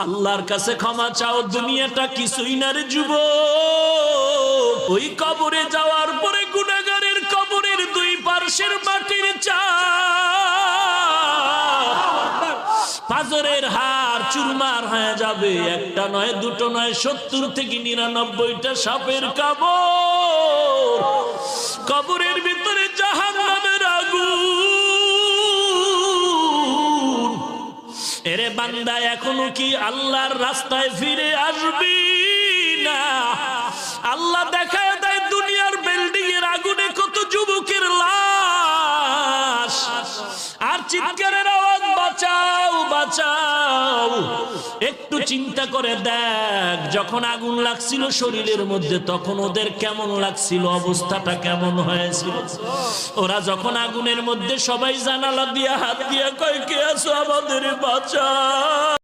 আল্লাহর কাছে ক্ষমা চাও, দুনিয়াটা কিছুই না রে যুবক। ওই কবরে যাওয়ার পরে গুনাহগারের কবরের দুই পার্শ্বের মাটির চাপ পাজরের হাড় চুরমার হয়ে যাবে। একটা নয়, দুটো নয়, 70 থেকে 99টা সাপের কামড়। কবরের ভিতরে জাহান্নামের আগুন। এরে বান্দা, এখনো কি আল্লাহর রাস্তায় ফিরে আসবি না? আল্লাহ দেখায় দেয় দুনিয়ার বিল্ডিং এর আগুনে কত যুবকের লাশ, আর চিৎকারের আওয়াজ, বাঁচাও বাঁচাও। একটু চিন্তা করে দেখ, যখন আগুন লাগছিল শরীরের মধ্যে তখন ওদের কেমন লাগছিল, অবস্থাটা কেমন হয়েছিল। ওরা যখন আগুনের মধ্যে সবাই জানালা দিয়ে হাত দিয়ে কয়, কে আছো, আমাদের বাঁচাও।